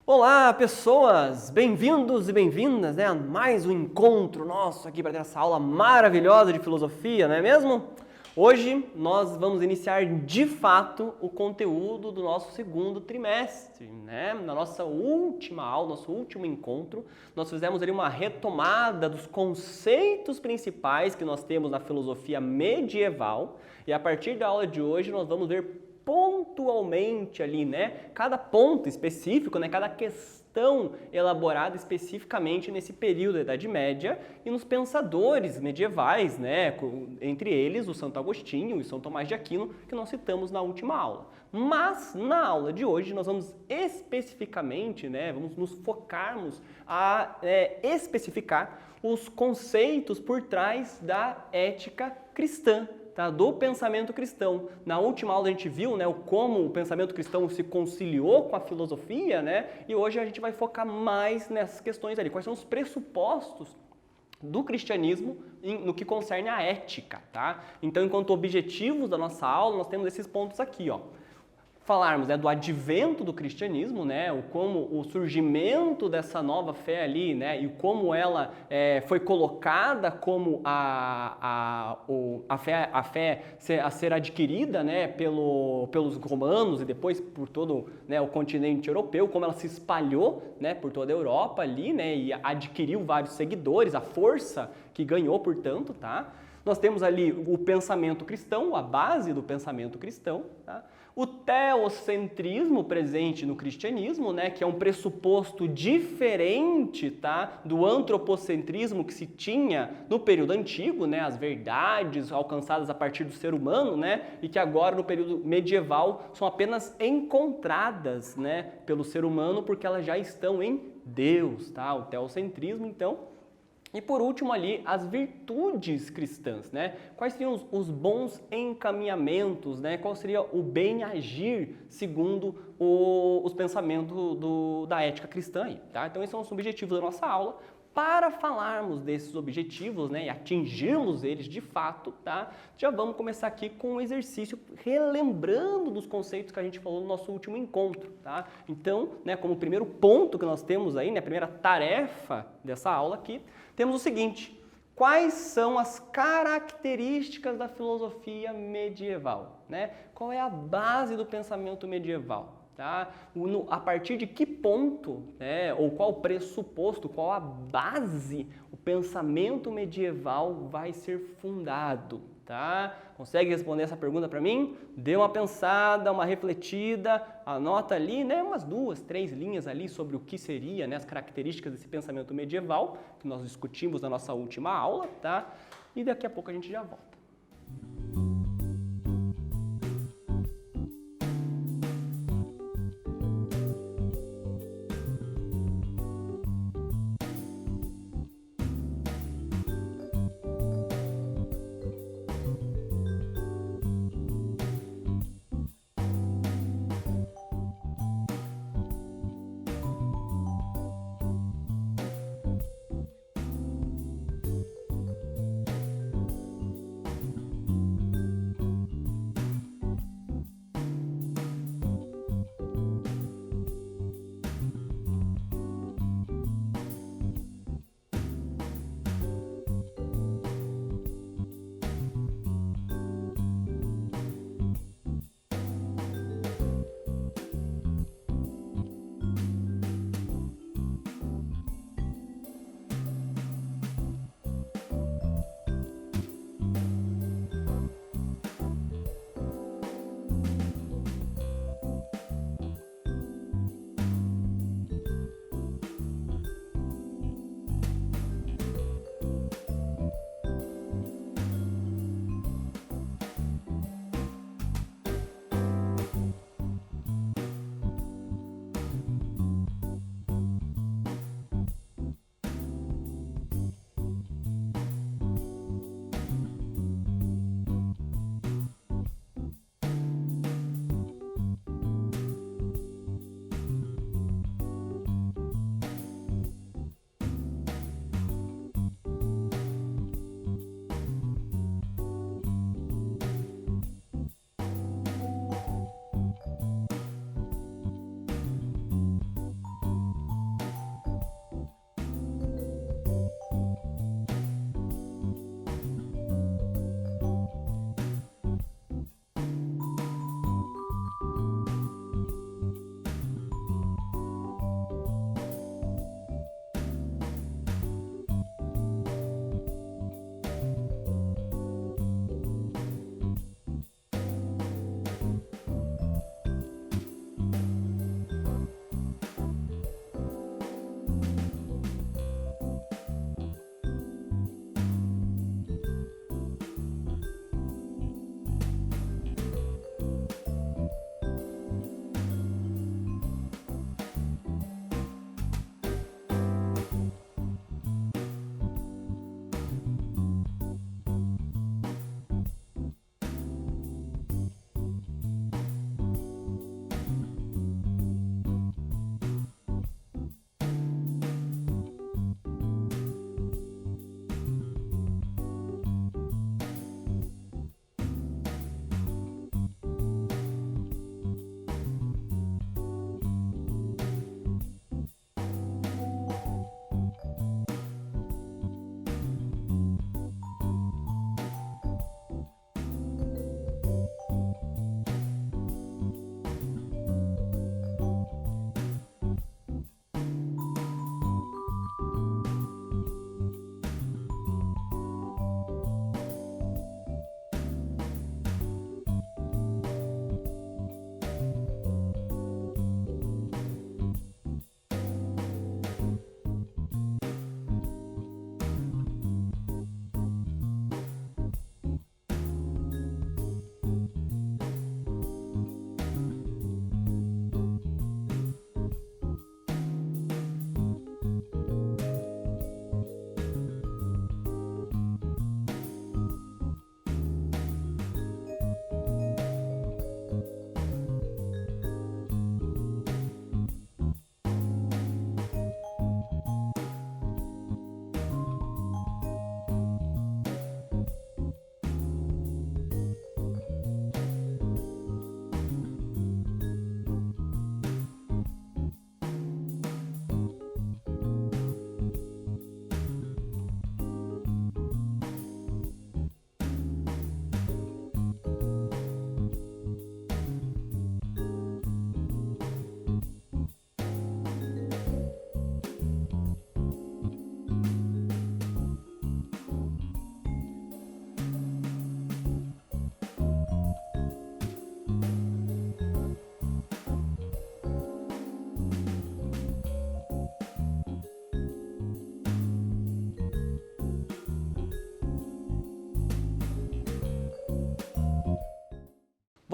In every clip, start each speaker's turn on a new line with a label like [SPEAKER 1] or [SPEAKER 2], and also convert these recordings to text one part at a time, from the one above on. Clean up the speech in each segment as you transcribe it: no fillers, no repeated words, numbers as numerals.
[SPEAKER 1] Olá, pessoas! Bem-vindos e bem-vindas, a mais um encontro nosso aqui para ter essa aula maravilhosa de filosofia, não é mesmo? Hoje nós vamos iniciar de fato o conteúdo do nosso segundo trimestre, né? Na nossa última aula, nosso último encontro, nós fizemos ali uma retomada dos conceitos principais que nós temos na filosofia medieval e a partir da aula de hoje nós vamos ver pontualmente ali, cada ponto específico, cada questão elaborada especificamente nesse período da Idade Média e nos pensadores medievais, entre eles o Santo Agostinho e São Tomás de Aquino, que nós citamos na última aula. Mas na aula de hoje nós vamos especificamente, vamos nos focarmos a especificar os conceitos por trás da ética cristã. Do pensamento cristão. Na última aula a gente viu como o pensamento cristão se conciliou com a filosofia, e hoje a gente vai focar mais nessas questões ali. Quais são os pressupostos do cristianismo no que concerne à ética, Então, enquanto objetivos da nossa aula, nós temos esses pontos aqui, Falarmos do advento do cristianismo, como o surgimento dessa nova fé ali, e como ela foi colocada como a fé a ser adquirida, pelos romanos e depois por todo o continente europeu, como ela se espalhou, por toda a Europa ali, e adquiriu vários seguidores, a força que ganhou, portanto, Nós temos ali o pensamento cristão, a base do pensamento cristão, O teocentrismo presente no cristianismo, que é um pressuposto diferente, do antropocentrismo que se tinha no período antigo, as verdades alcançadas a partir do ser humano, e que agora no período medieval são apenas encontradas, pelo ser humano porque elas já estão em Deus, O teocentrismo, então. E por último ali, as virtudes cristãs, Quais seriam os bons encaminhamentos, Qual seria o bem agir segundo os pensamentos da ética cristã aí, Então esses são os objetivos da nossa aula. Para falarmos desses objetivos, e atingirmos eles de fato, já vamos começar aqui com um exercício relembrando dos conceitos que a gente falou no nosso último encontro, Então, como primeiro ponto que nós temos aí, a primeira tarefa dessa aula aqui, temos o seguinte: quais são as características da filosofia medieval, Qual é a base do pensamento medieval? A partir de que ponto, ou qual pressuposto, qual a base o pensamento medieval vai ser fundado, Consegue responder essa pergunta para mim? Dê uma pensada, uma refletida, anota ali, umas 2, 3 linhas ali sobre o que seria, as características desse pensamento medieval que nós discutimos na nossa última aula, E daqui a pouco a gente já volta.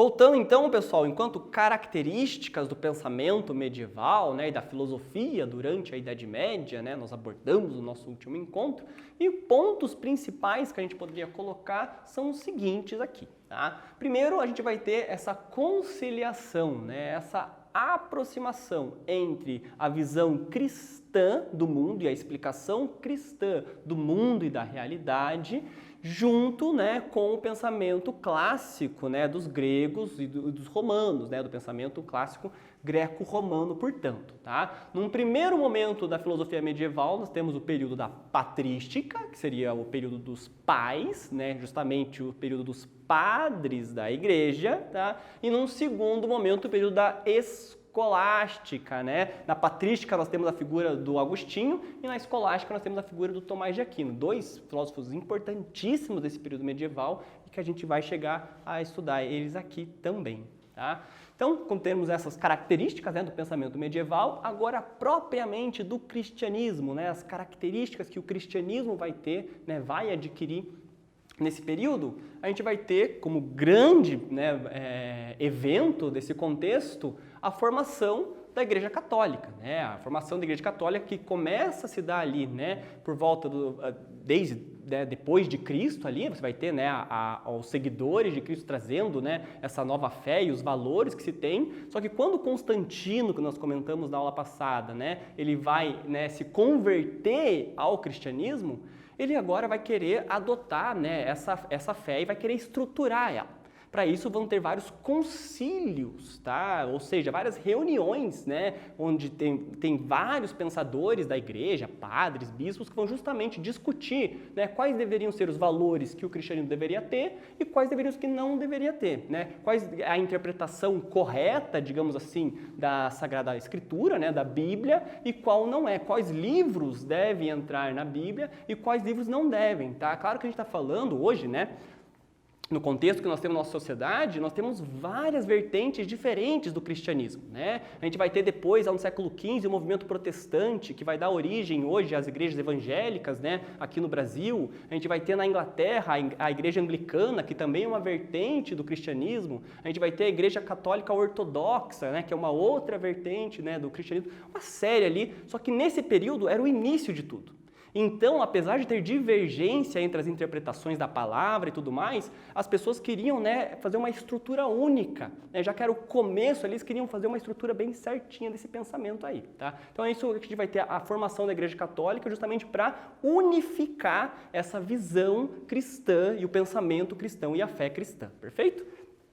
[SPEAKER 1] Voltando então, pessoal, enquanto características do pensamento medieval, né, e da filosofia durante a Idade Média, né, nós abordamos no nosso último encontro, e pontos principais que a gente poderia colocar são os seguintes aqui, tá? Primeiro, a gente vai ter essa conciliação, né, essa aproximação entre a visão cristã do mundo e a explicação cristã do mundo e da realidade, junto, né, com o pensamento clássico, né, dos gregos e dos romanos, né, do pensamento clássico greco-romano, portanto. Tá? Num primeiro momento da filosofia medieval, nós temos o período da patrística, que seria o período dos pais, né, justamente o período dos padres da igreja, tá? E num segundo momento, o período da escolástica, né? Na patrística nós temos a figura do Agostinho e na escolástica nós temos a figura do Tomás de Aquino, dois filósofos importantíssimos desse período medieval e que a gente vai chegar a estudar eles aqui também, tá? Então, como temos essas características, né, do pensamento medieval, agora propriamente do cristianismo, né, as características que o cristianismo vai ter, né, vai adquirir nesse período, a gente vai ter como grande, né, evento desse contexto a formação da Igreja Católica, né? A formação da Igreja Católica que começa a se dar ali, né, por volta depois de Cristo ali, você vai ter, né, os seguidores de Cristo trazendo, né, essa nova fé e os valores que se tem. Só que quando Constantino, que nós comentamos na aula passada, né, ele vai, né, se converter ao cristianismo, ele agora vai querer adotar, né, essa fé e vai querer estruturar ela. Para isso vão ter vários concílios, tá? Ou seja, várias reuniões, né, onde tem vários pensadores da igreja, padres, bispos, que vão justamente discutir, né, quais deveriam ser os valores que o cristianismo deveria ter e quais deveriam os que não deveria ter, né? Quais a interpretação correta, digamos assim, da Sagrada Escritura, né, da Bíblia, e qual não é, quais livros devem entrar na Bíblia e quais livros não devem, tá? Claro que a gente está falando hoje, né, no contexto que nós temos na nossa sociedade, nós temos várias vertentes diferentes do cristianismo, né? A gente vai ter depois, no século XV, o movimento protestante, que vai dar origem hoje às igrejas evangélicas, né, aqui no Brasil. A gente vai ter na Inglaterra a igreja anglicana, que também é uma vertente do cristianismo. A gente vai ter a igreja católica ortodoxa, né, que é uma outra vertente, né, do cristianismo. Uma série ali, só que nesse período era o início de tudo. Então, apesar de ter divergência entre as interpretações da palavra e tudo mais, as pessoas queriam, né, fazer uma estrutura única, né? Já que era o começo, eles queriam fazer uma estrutura bem certinha desse pensamento aí, tá? Então é isso que a gente vai ter a formação da Igreja Católica justamente para unificar essa visão cristã e o pensamento cristão e a fé cristã, perfeito?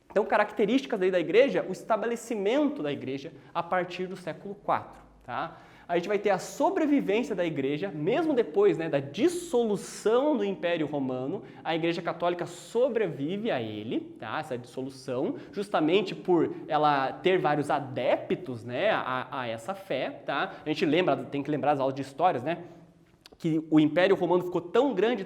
[SPEAKER 1] Então, características aí da Igreja, o estabelecimento da Igreja a partir do século IV, tá? A gente vai ter a sobrevivência da igreja, mesmo depois, né, da dissolução do Império Romano, a Igreja Católica sobrevive a ele, tá, essa dissolução, justamente por ela ter vários adeptos, né, a essa fé. Tá? A gente tem que lembrar as aulas de histórias, né, que o Império Romano ficou tão grande,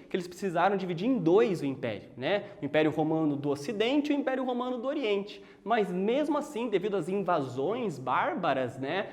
[SPEAKER 1] que eles precisaram dividir em dois o Império, né? O Império Romano do Ocidente e o Império Romano do Oriente. Mas mesmo assim, devido às invasões bárbaras, né,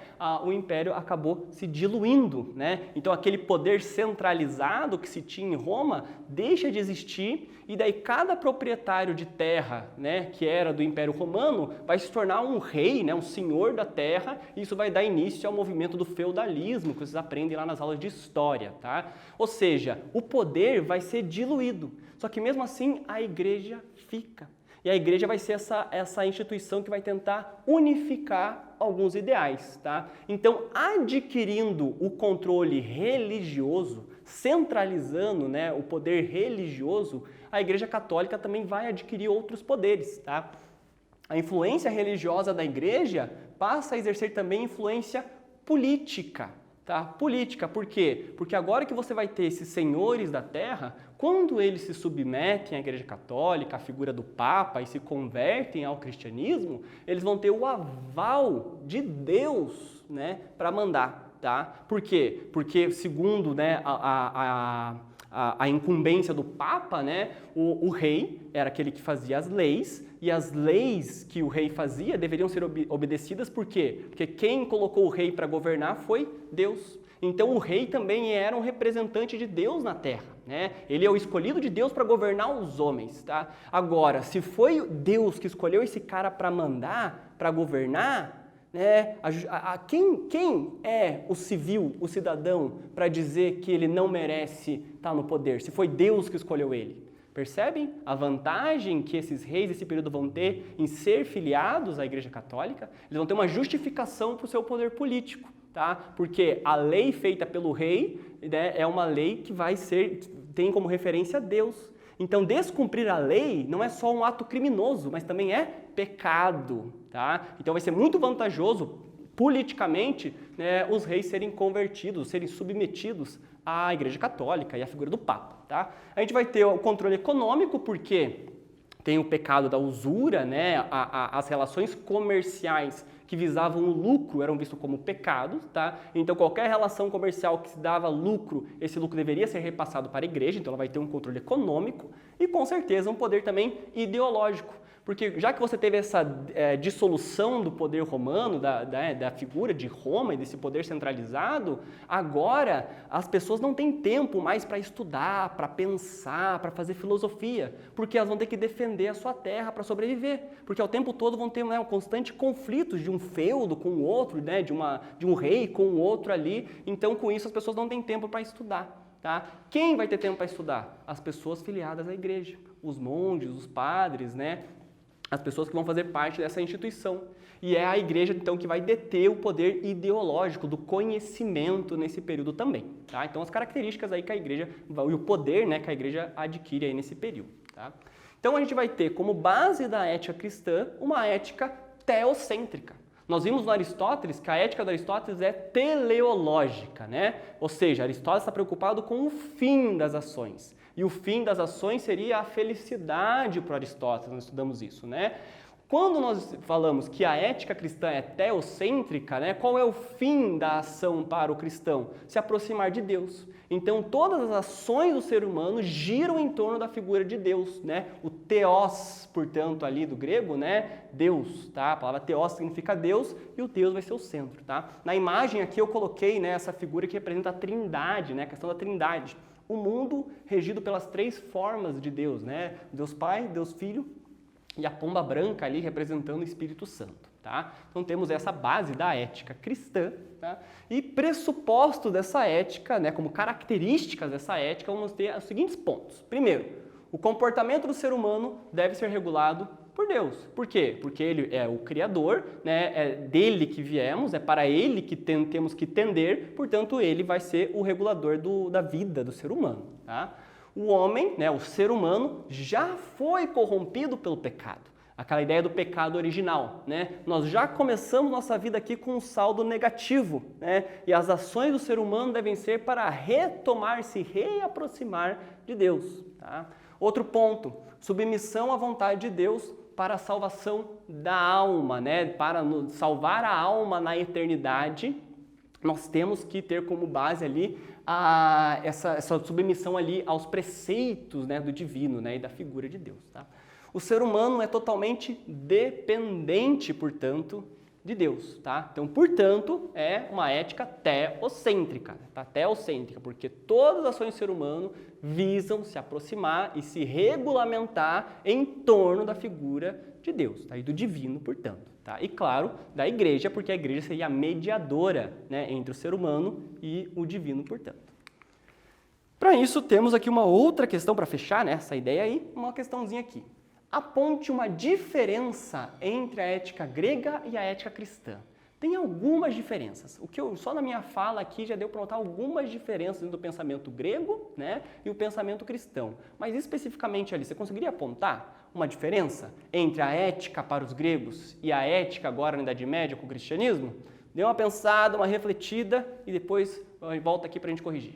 [SPEAKER 1] o Império acabou se diluindo, né? Então aquele poder centralizado que se tinha em Roma deixa de existir e daí cada proprietário de terra, né, que era do Império Romano, vai se tornar um rei, né, um senhor da terra, e isso vai dar início ao movimento do feudalismo, que vocês aprendem lá nas aulas de história, tá? Ou seja, o poder vai ser diluído, só que mesmo assim a igreja fica. E a igreja vai ser essa instituição que vai tentar unificar alguns ideais, tá? Então, adquirindo o controle religioso, centralizando, né, o poder religioso, a Igreja Católica também vai adquirir outros poderes, tá? A influência religiosa da igreja passa a exercer também influência política, tá? Política, por quê? Porque agora que você vai ter esses senhores da terra, quando eles se submetem à Igreja Católica, à figura do Papa e se convertem ao cristianismo, eles vão ter o aval de Deus, né, para mandar, tá? Por quê? Porque segundo, né, a incumbência do Papa, né, o rei era aquele que fazia as leis, e as leis que o rei fazia deveriam ser obedecidas, por quê? Porque quem colocou o rei para governar foi Deus. Então o rei também era um representante de Deus na terra. né? Ele é o escolhido de Deus para governar os homens, tá? Agora, se foi Deus que escolheu esse cara para mandar, para governar, né? Quem é o civil, o cidadão, para dizer que ele não merece estar no poder? Se foi Deus que escolheu ele. Percebem a vantagem que esses reis desse período vão ter em ser filiados à Igreja Católica? Eles vão ter uma justificação para o seu poder político, tá? Porque a lei feita pelo rei, né, é uma lei que tem como referência Deus. Então, descumprir a lei não é só um ato criminoso, mas também é pecado, tá? Então, vai ser muito vantajoso politicamente, né, os reis serem convertidos, serem submetidos à Igreja Católica e à figura do Papa, tá? A gente vai ter o controle econômico, porque tem o pecado da usura, né? As relações comerciais que visavam o lucro eram vistos como pecados, tá? Então, qualquer relação comercial que se dava lucro, esse lucro deveria ser repassado para a igreja, então ela vai ter um controle econômico e, com certeza, um poder também ideológico. Porque já que você teve essa dissolução do poder romano, da figura de Roma e desse poder centralizado, agora as pessoas não têm tempo mais para estudar, para pensar, para fazer filosofia, porque elas vão ter que defender a sua terra para sobreviver, porque ao tempo todo vão ter, né, um constante conflitos de um feudo com o outro, né, de um rei com o outro ali, então com isso as pessoas não têm tempo para estudar. Tá? Quem vai ter tempo para estudar? As pessoas filiadas à igreja, os monges, os padres, né? As pessoas que vão fazer parte dessa instituição. E é a igreja, então, que vai deter o poder ideológico do conhecimento nesse período também. Tá? Então, as características aí que a igreja, e o poder, né, que a igreja adquire aí nesse período. Tá? Então, a gente vai ter como base da ética cristã uma ética teocêntrica. Nós vimos no Aristóteles que a ética do Aristóteles é teleológica, né? Ou seja, Aristóteles está preocupado com o fim das ações. E o fim das ações seria a felicidade para Aristóteles, nós estudamos isso, né? Quando nós falamos que a ética cristã é teocêntrica, né, qual é o fim da ação para o cristão? Se aproximar de Deus. Então, todas as ações do ser humano giram em torno da figura de Deus, né? O theos, portanto, ali do grego, né? Deus, tá? A palavra theos significa Deus e o Deus vai ser o centro, tá? Na imagem aqui eu coloquei, né, essa figura que representa a trindade, né? A questão da trindade. O mundo regido pelas três formas de Deus, né? Deus Pai, Deus Filho e a pomba branca ali representando o Espírito Santo, tá? Então temos essa base da ética cristã, tá? E pressuposto dessa ética, né, como características dessa ética, vamos ter os seguintes pontos. Primeiro, o comportamento do ser humano deve ser regulado por Deus. Por quê? Porque ele é o Criador, né? É dele que viemos, é para ele que temos que tender, portanto ele vai ser o regulador da vida do ser humano, tá? O homem, né, o ser humano, já foi corrompido pelo pecado. Aquela ideia do pecado original, né? Nós já começamos nossa vida aqui com um saldo negativo, né? E as ações do ser humano devem ser para retomar, se reaproximar de Deus, tá? Outro ponto, submissão à vontade de Deus para a salvação da alma, né? Para salvar a alma na eternidade, nós temos que ter como base ali essa submissão ali aos preceitos, né, do divino, né, e da figura de Deus. Tá? O ser humano é totalmente dependente, portanto, de Deus. Tá? Então, portanto, é uma ética teocêntrica, tá? Teocêntrica, porque todas as ações do ser humano visam se aproximar e se regulamentar em torno da figura de Deus, tá? E do divino, portanto. Tá? E, claro, da igreja, porque a igreja seria a mediadora, né, entre o ser humano e o divino, portanto. Para isso, temos aqui uma outra questão para fechar, né, essa ideia aí, uma questãozinha aqui. Aponte uma diferença entre a ética grega e a ética cristã. Tem algumas diferenças. O que só na minha fala aqui já deu para notar algumas diferenças do pensamento grego, né, e o pensamento cristão. Mas especificamente ali, você conseguiria apontar uma diferença entre a ética para os gregos e a ética agora na Idade Média com o cristianismo? Dê uma pensada, uma refletida e depois volta aqui para a gente corrigir.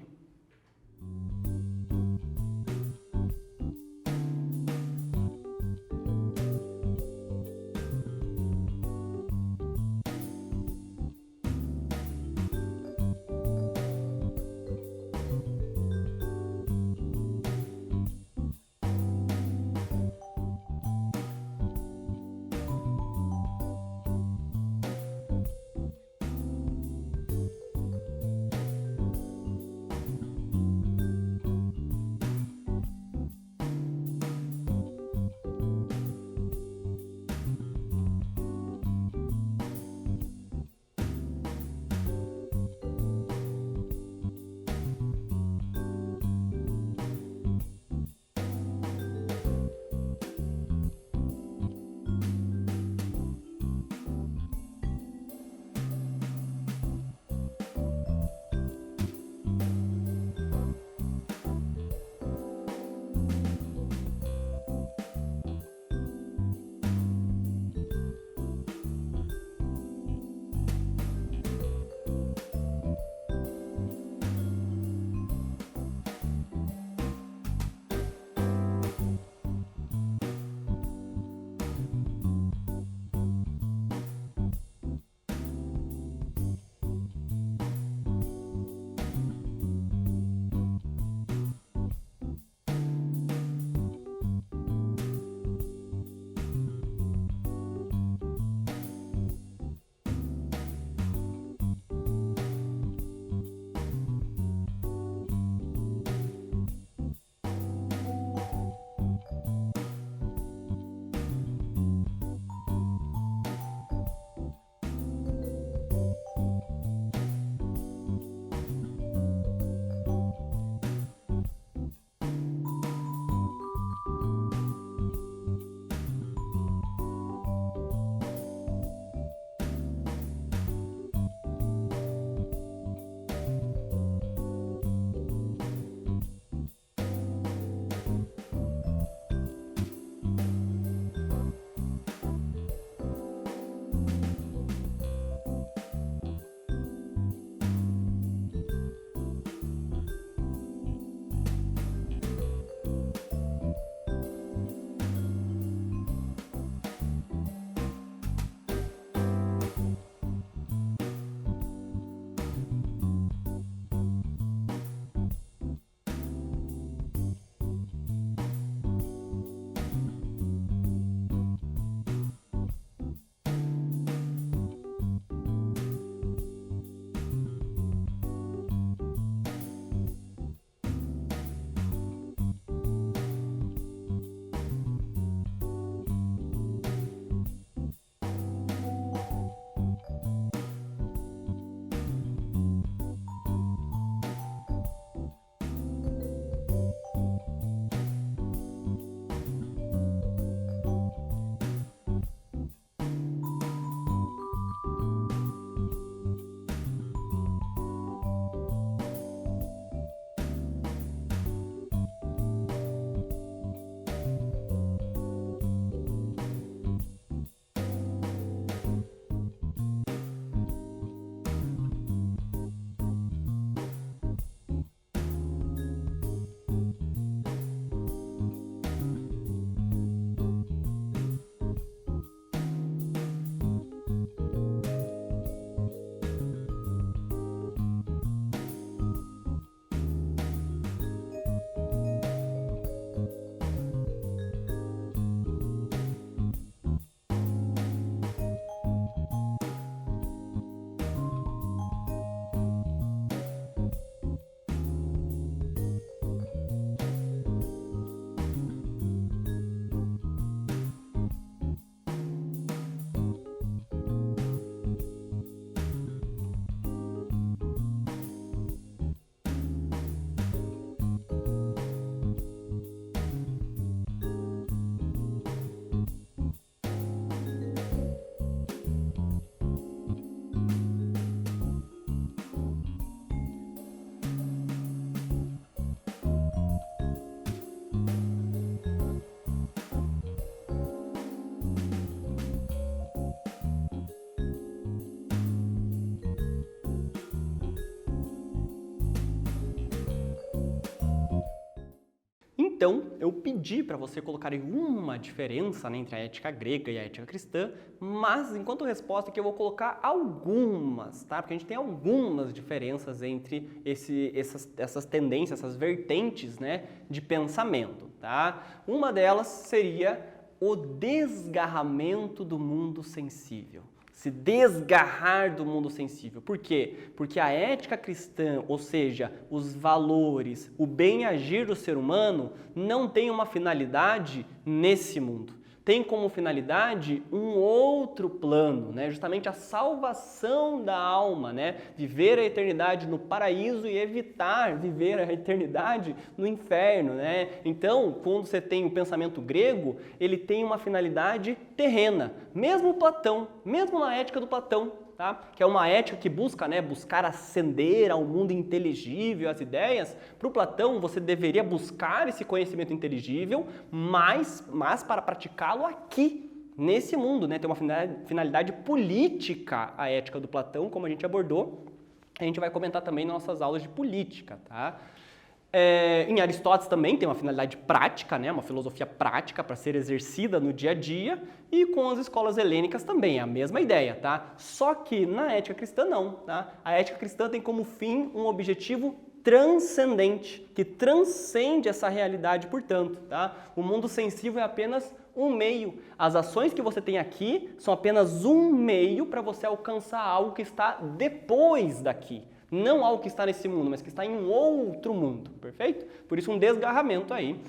[SPEAKER 1] Então, eu pedi para você colocar uma diferença, né, entre a ética grega e a ética cristã, mas enquanto resposta aqui eu vou colocar algumas, tá? Porque a gente tem algumas diferenças entre essas tendências, essas vertentes, né, de pensamento, tá? Uma delas seria o desgarramento do mundo sensível. Se desgarrar do mundo sensível. Por quê? Porque a ética cristã, ou seja, os valores, o bem-agir do ser humano, não tem uma finalidade nesse mundo. Tem como finalidade um outro plano, né? Justamente a salvação da alma, né? Viver a eternidade no paraíso e evitar viver a eternidade no inferno, né? Então, quando você tem o pensamento grego, ele tem uma finalidade terrena. Mesmo Platão, mesmo na ética do Platão, tá? Que é uma ética que busca, né, buscar ascender ao mundo inteligível, às ideias. Para o Platão, você deveria buscar esse conhecimento inteligível, mas para praticá-lo aqui, nesse mundo, né? Tem uma finalidade política a ética do Platão, como a gente abordou. A gente vai comentar também nas nossas aulas de política, tá? Em Aristóteles também tem uma finalidade prática, né? Uma filosofia prática para ser exercida no dia a dia, e com as escolas helênicas também é a mesma ideia, tá? Só que na ética cristã não, tá? A ética cristã tem como fim um objetivo transcendente, que transcende essa realidade, portanto, tá? O mundo sensível é apenas um meio. As ações que você tem aqui são apenas um meio para você alcançar algo que está depois daqui. Não algo que está nesse mundo, mas que está em um outro mundo, perfeito? Por isso um desgarramento aí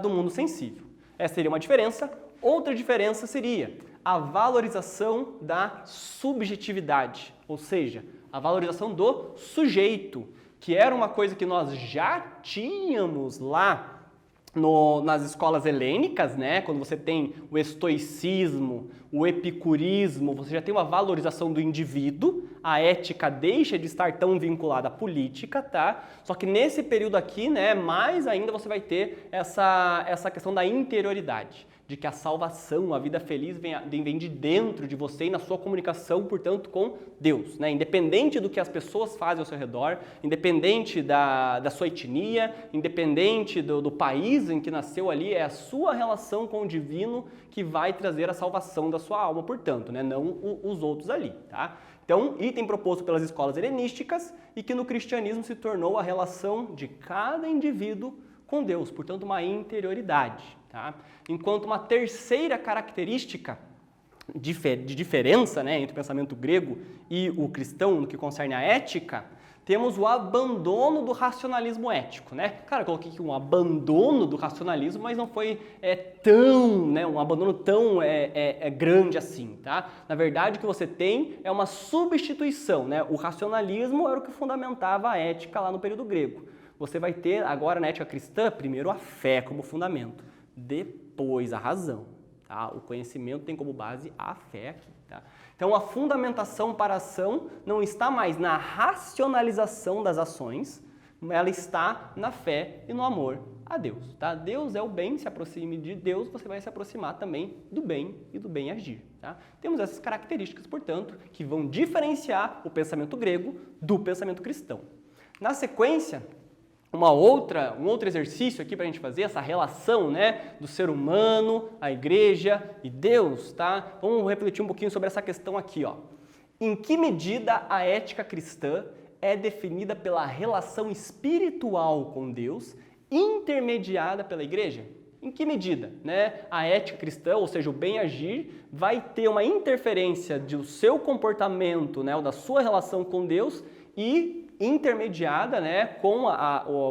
[SPEAKER 1] do mundo sensível. Essa seria uma diferença. Outra diferença seria a valorização da subjetividade, ou seja, a valorização do sujeito, que era uma coisa que nós já tínhamos lá nas escolas helênicas, né? Quando você tem o estoicismo, o epicurismo, você já tem uma valorização do indivíduo, a ética deixa de estar tão vinculada à política, tá? Só que nesse período aqui, né, mais ainda você vai ter essa questão da interioridade, de que a salvação, a vida feliz vem de dentro de você e na sua comunicação, portanto, com Deus, né? Independente do que as pessoas fazem ao seu redor, independente da sua etnia, independente do país em que nasceu ali, é a sua relação com o divino que vai trazer a salvação da sua alma, portanto, né? Não os outros ali, tá? Então, item proposto pelas escolas helenísticas e que no cristianismo se tornou a relação de cada indivíduo com Deus, portanto, uma interioridade, tá? Enquanto uma terceira característica de diferença, né, entre o pensamento grego e o cristão no que concerne a ética, temos o abandono do racionalismo ético, né? Cara, eu coloquei aqui um abandono do racionalismo, mas não foi um abandono tão grande assim, tá? Na verdade, o que você tem é uma substituição, né? O racionalismo era o que fundamentava a ética lá no período grego. Você vai ter agora na ética cristã, primeiro a fé como fundamento, depois a razão, tá? O conhecimento tem como base a fé aqui, tá? Então a fundamentação para a ação não está mais na racionalização das ações, ela está na fé e no amor a Deus, tá? Deus é o bem, se aproxime de Deus, você vai se aproximar também do bem e do bem agir, tá? Temos essas características, portanto, que vão diferenciar o pensamento grego do pensamento cristão. Na sequência, um outro exercício aqui para a gente fazer, essa relação, né, do ser humano, a igreja e Deus, tá? Vamos refletir um pouquinho sobre essa questão aqui, ó. Em que medida a ética cristã é definida pela relação espiritual com Deus, intermediada pela igreja? Em que medida, né, a ética cristã, ou seja, o bem-agir, vai ter uma interferência do seu comportamento, né, ou da sua relação com Deus e intermediada, né, com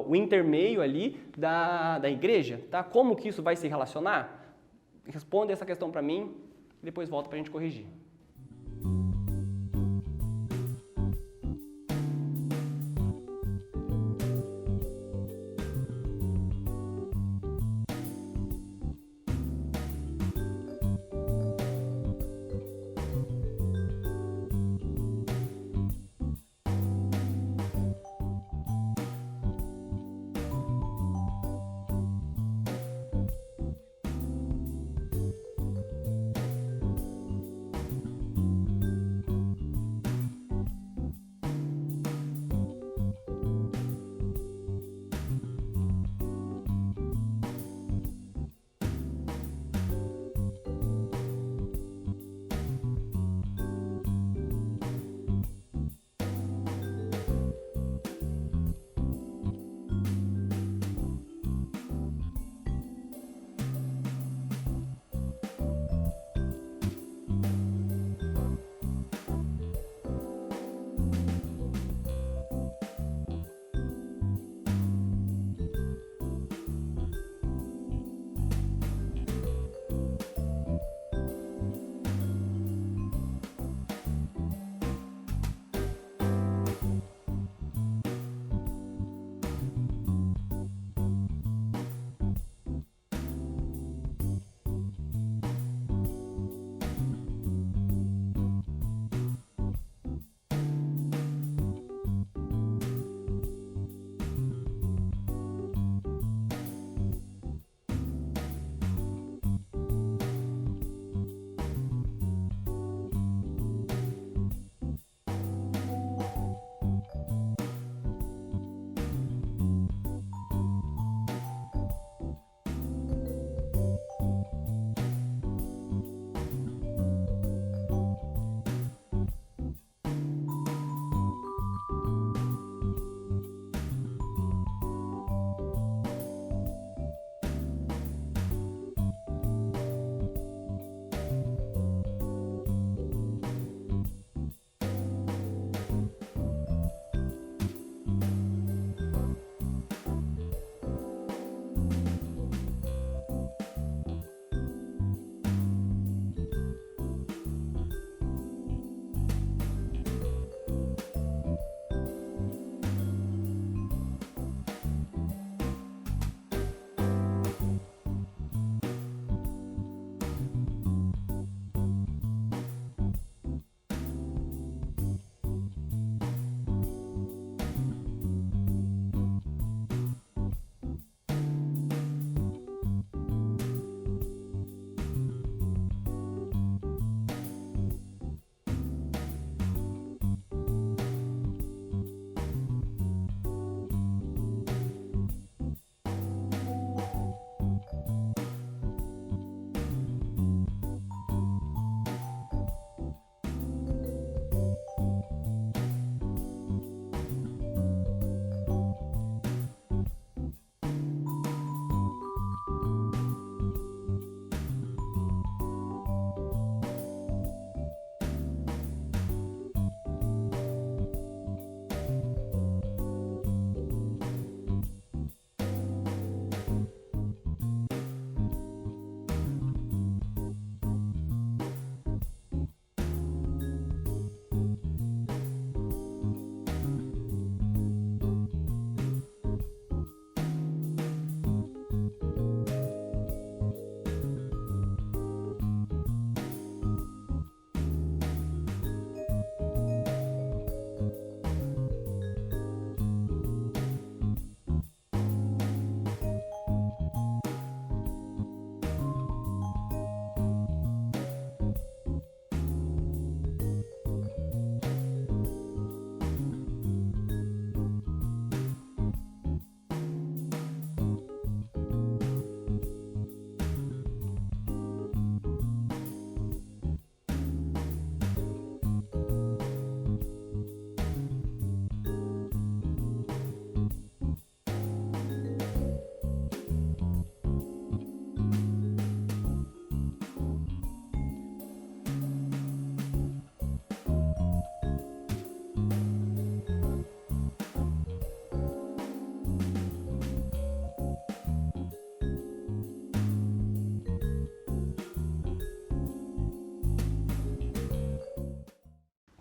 [SPEAKER 1] o intermeio ali da igreja, tá? Como que isso vai se relacionar? Responde essa questão para mim e depois volta para a gente corrigir.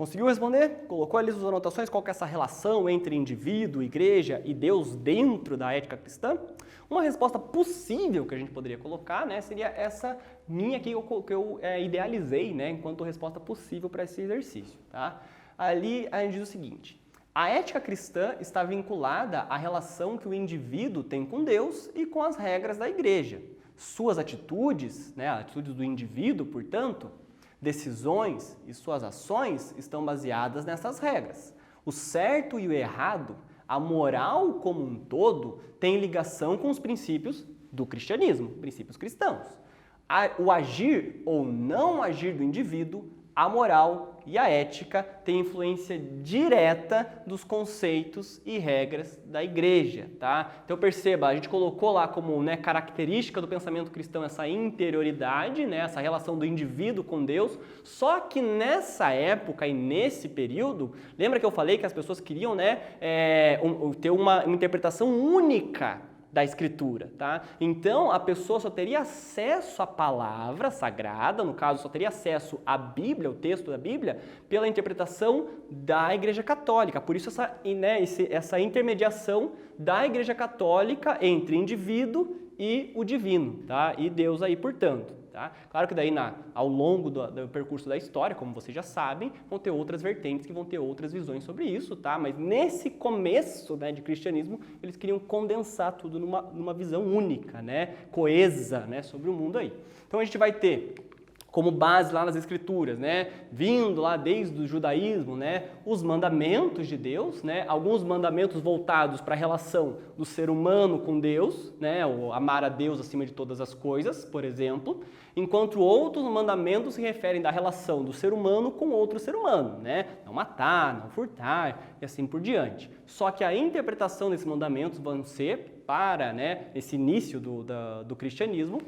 [SPEAKER 1] Conseguiu responder? Colocou ali suas anotações? Qual que é essa relação entre indivíduo, igreja e Deus dentro da ética cristã? Uma resposta possível que a gente poderia colocar, né, seria essa minha aqui que eu idealizei, né, enquanto resposta possível para esse exercício. Tá? Ali a gente diz o seguinte: a ética cristã está vinculada à relação que o indivíduo tem com Deus e com as regras da igreja. Suas atitudes, né, atitudes do indivíduo, portanto, decisões e suas ações estão baseadas nessas regras. O certo e o errado, a moral como um todo, tem ligação com os princípios do cristianismo, princípios cristãos. O agir ou não agir do indivíduo, a moral e a ética têm influência direta dos conceitos e regras da igreja, tá? Então perceba, a gente colocou lá como, né, característica do pensamento cristão essa interioridade, né, essa relação do indivíduo com Deus, só que nessa época e nesse período, lembra que eu falei que as pessoas queriam, né, ter uma interpretação única da Escritura, tá? Então, a pessoa só teria acesso à palavra sagrada, no caso, só teria acesso à Bíblia, o texto da Bíblia, pela interpretação da Igreja Católica. Por isso, essa intermediação da Igreja Católica entre indivíduo e o divino, tá? E Deus aí, portanto. Tá? Claro que daí ao longo do percurso da história, como vocês já sabem, vão ter outras vertentes que vão ter outras visões sobre isso, tá? Mas nesse começo, né, de cristianismo, eles queriam condensar tudo numa visão única, né, coesa, né, sobre o mundo aí. Então a gente vai ter como base lá nas Escrituras, né, vindo lá desde o judaísmo, né, os mandamentos de Deus, né, alguns mandamentos voltados para a relação do ser humano com Deus, né, o amar a Deus acima de todas as coisas, por exemplo, enquanto outros mandamentos se referem da relação do ser humano com outro ser humano, né, não matar, não furtar e assim por diante. Só que a interpretação desses mandamentos vão ser para, né, esse início do cristianismo,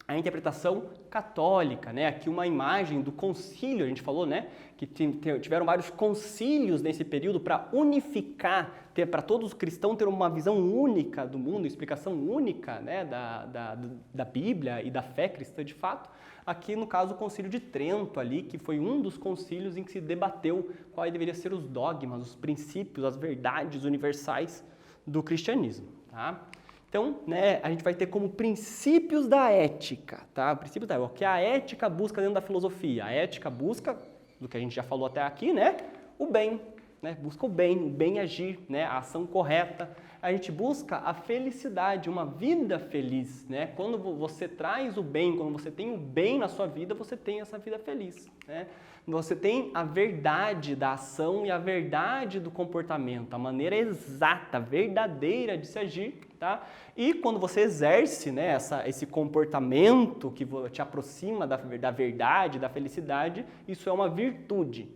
[SPEAKER 1] a interpretação católica, né? Aqui uma imagem do concílio, a gente falou, né? Que tiveram vários concílios nesse período para unificar, para todos os cristãos ter uma visão única do mundo, explicação única, né? Da Bíblia e da fé cristã de fato. Aqui, no caso, o concílio de Trento ali, que foi um dos concílios em que se debateu quais deveriam ser os dogmas, os princípios, as verdades universais do cristianismo, tá? Então, né, a gente vai ter como princípios da ética, tá? Princípios o que a ética busca dentro da filosofia? A ética busca, do que a gente já falou até aqui, né, o bem, né? Busca o bem agir, né, a ação correta. A gente busca a felicidade, uma vida feliz, né? Quando você traz o bem, quando você tem o bem na sua vida, você tem essa vida feliz, né? Você tem a verdade da ação e a verdade do comportamento, a maneira exata, verdadeira de se agir, tá? E quando você exerce, né, esse comportamento que te aproxima da verdade, da felicidade, isso é uma virtude.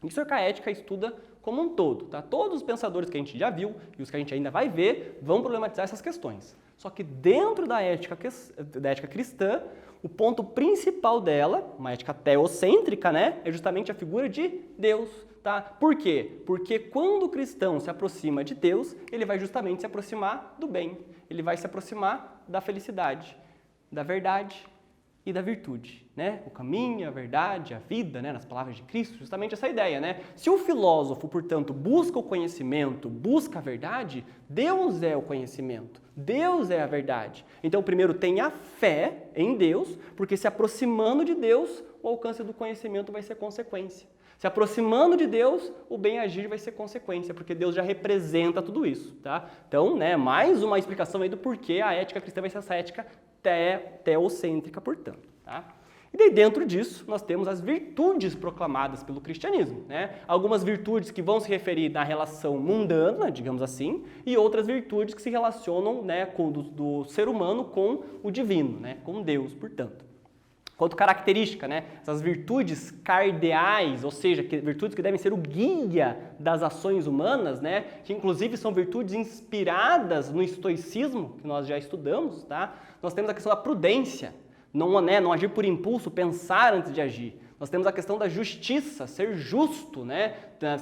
[SPEAKER 1] Isso é o que a ética estuda como um todo, tá? Todos os pensadores que a gente já viu e os que a gente ainda vai ver vão problematizar essas questões. Só que dentro da ética cristã, o ponto principal dela, uma ética teocêntrica, né, é justamente a figura de Deus, tá? Por quê? Porque quando o cristão se aproxima de Deus, ele vai justamente se aproximar do bem, ele vai se aproximar da felicidade, da verdade e da virtude, né? O caminho, a verdade, a vida, né? Nas palavras de Cristo, justamente essa ideia, né? Se o filósofo, portanto, busca o conhecimento, busca a verdade, Deus é o conhecimento, Deus é a verdade. Então, primeiro tem a fé em Deus, porque se aproximando de Deus, o alcance do conhecimento vai ser consequência. Se aproximando de Deus, o bem agir vai ser consequência, porque Deus já representa tudo isso, tá? Então, né, mais uma explicação aí do porquê a ética cristã vai ser essa ética teocêntrica, portanto, tá? E daí dentro disso nós temos as virtudes proclamadas pelo cristianismo, né? Algumas virtudes que vão se referir na relação mundana, digamos assim, e outras virtudes que se relacionam, né, do ser humano com o divino, né, com Deus, portanto. Quanto característica, né? Essas virtudes cardeais, ou seja, virtudes que devem ser o guia das ações humanas, né? Que inclusive são virtudes inspiradas no estoicismo, que nós já estudamos, tá? Nós temos a questão da prudência, não agir por impulso, pensar antes de agir. Nós temos a questão da justiça, ser justo, né?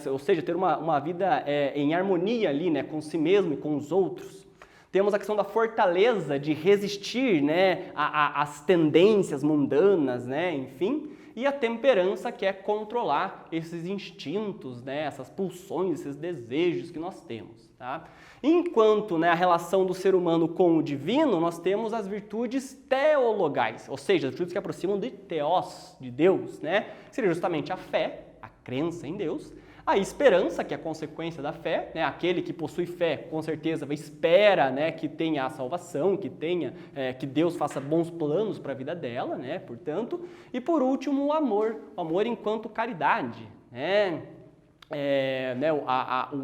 [SPEAKER 1] Ou seja, ter uma vida em harmonia ali, né? Com si mesmo e com os outros. Temos a questão da fortaleza de resistir, né, às tendências mundanas, né, enfim. e a temperança, que é controlar esses instintos, né, essas pulsões, esses desejos que nós temos. Tá? Enquanto, né, a relação do ser humano com o divino, nós temos as virtudes teologais, ou seja, as virtudes que aproximam de Theos, de Deus, né? Que seria justamente a fé, a crença em Deus, a esperança, que é a consequência da fé, né? Aquele que possui fé, com certeza, espera, né, que tenha a salvação, que tenha, que Deus faça bons planos para a vida dela, né? Portanto, e por último, o amor enquanto caridade, né?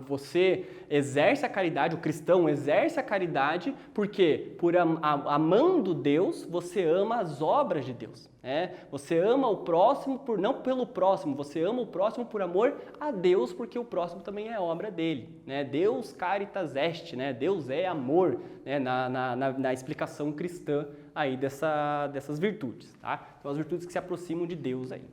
[SPEAKER 1] Você exerce a caridade, o cristão exerce a caridade, porque amando Deus, você ama as obras de Deus. Você ama o próximo, não pelo próximo, você ama o próximo por amor a Deus, porque o próximo também é obra dele. Deus caritas est, Deus é amor, na explicação cristã aí dessas virtudes. Tá? Então, as virtudes que se aproximam de Deus aí.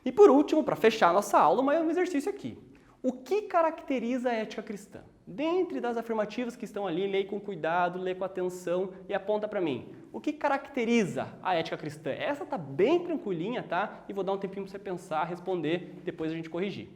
[SPEAKER 1] E por último, para fechar a nossa aula, um exercício aqui. O que caracteriza a ética cristã? Dentre das afirmativas que estão ali, lê com cuidado, lê com atenção e aponta para mim. O que caracteriza a ética cristã? Essa tá bem tranquilinha, tá? E vou dar um tempinho para você pensar, responder, depois a gente corrigir.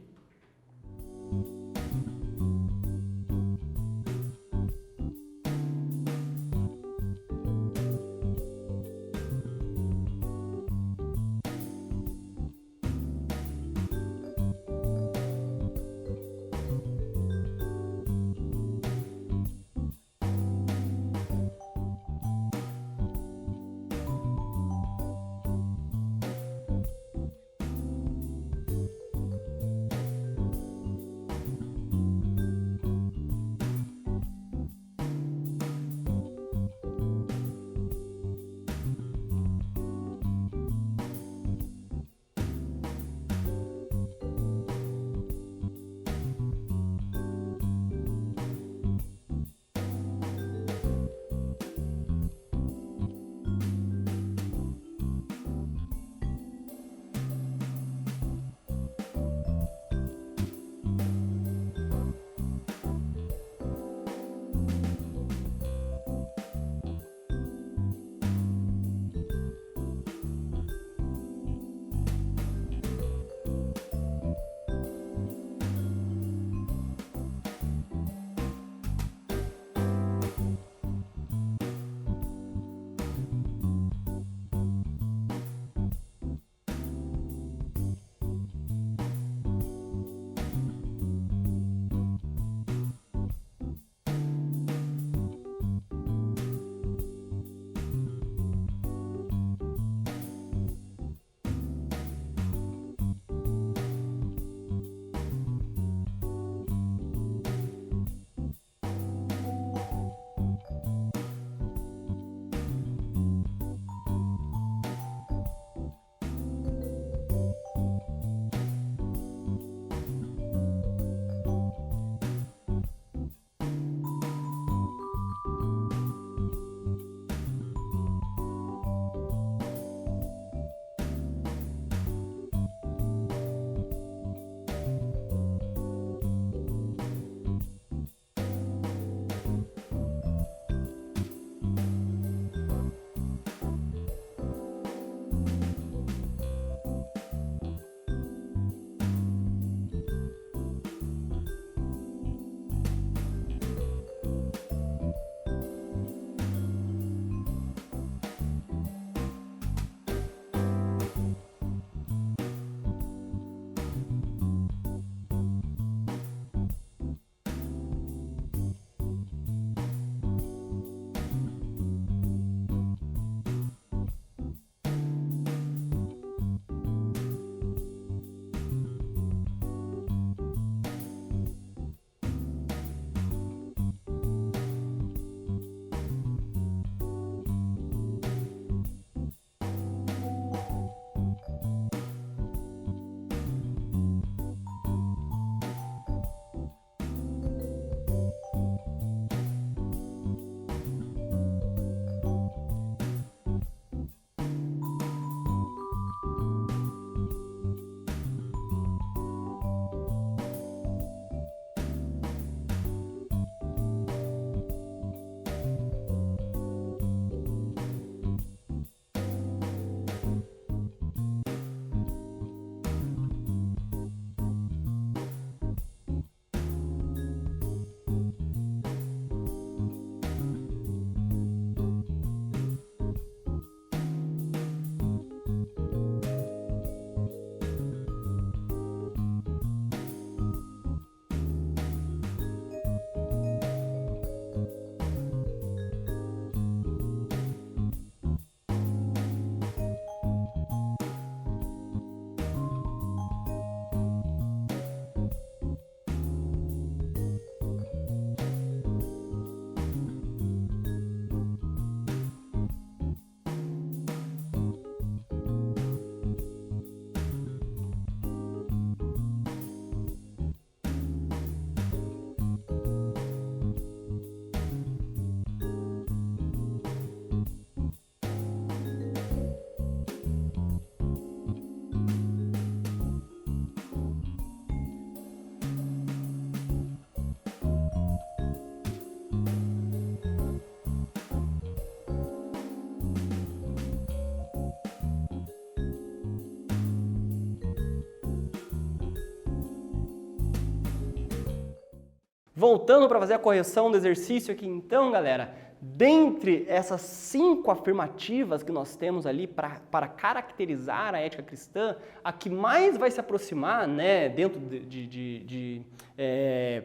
[SPEAKER 1] Voltando para fazer a correção do exercício aqui, então, galera, dentre essas 5 afirmativas que nós temos ali para caracterizar a ética cristã, a que mais vai se aproximar, né, dentro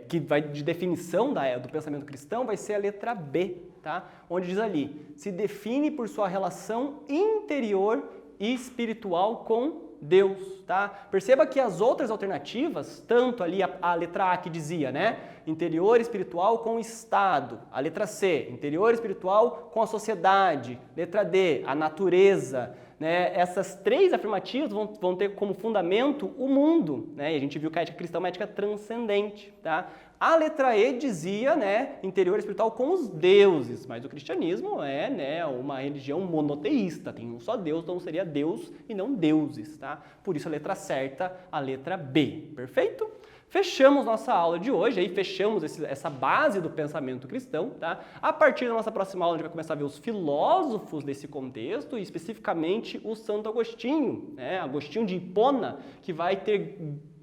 [SPEAKER 1] que vai de definição do pensamento cristão, vai ser a letra B, tá? Onde diz ali, se define por sua relação interior e espiritual com Deus, tá? Perceba que as outras alternativas, tanto ali a letra A que dizia, né? Interior espiritual com o Estado. A letra C, interior espiritual com a sociedade. Letra D, a natureza. Né? Essas 3 afirmativas vão ter como fundamento o mundo, né? E a gente viu que a ética cristã é uma ética transcendente, tá? A letra E dizia, né, interior espiritual com os deuses, mas o cristianismo é, né, uma religião monoteísta, tem um só Deus, então seria Deus e não deuses, tá? Por isso a letra certa, a letra B, perfeito? Fechamos nossa aula de hoje, aí fechamos essa base do pensamento cristão, tá? A partir da nossa próxima aula a gente vai começar a ver os filósofos desse contexto, e especificamente o Santo Agostinho, né? Agostinho de Hipona, que vai ter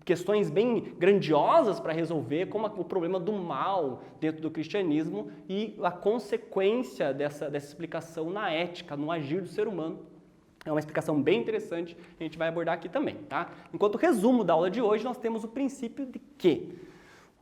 [SPEAKER 1] questões bem grandiosas para resolver, como o problema do mal dentro do cristianismo e a consequência dessa explicação na ética, no agir do ser humano. É uma explicação bem interessante, a gente vai abordar aqui também, tá? Enquanto resumo da aula de hoje, nós temos o princípio de que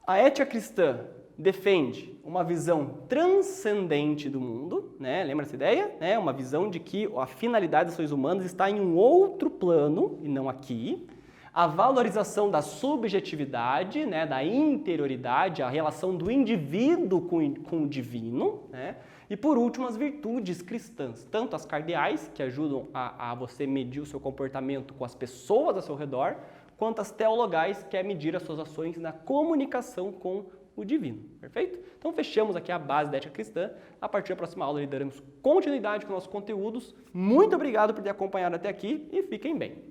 [SPEAKER 1] a ética cristã defende uma visão transcendente do mundo, né? Lembra essa ideia? Né? Uma visão de que a finalidade dos seres humanos está em um outro plano e não aqui. A valorização da subjetividade, né? Da interioridade, a relação do indivíduo com o divino, né? E por último, as virtudes cristãs, tanto as cardeais, que ajudam a você medir o seu comportamento com as pessoas ao seu redor, quanto as teologais, que é medir as suas ações na comunicação com o divino, perfeito? Então fechamos aqui a base da ética cristã. A partir da próxima aula daremos continuidade com nossos conteúdos. Muito obrigado por ter acompanhado até aqui e fiquem bem.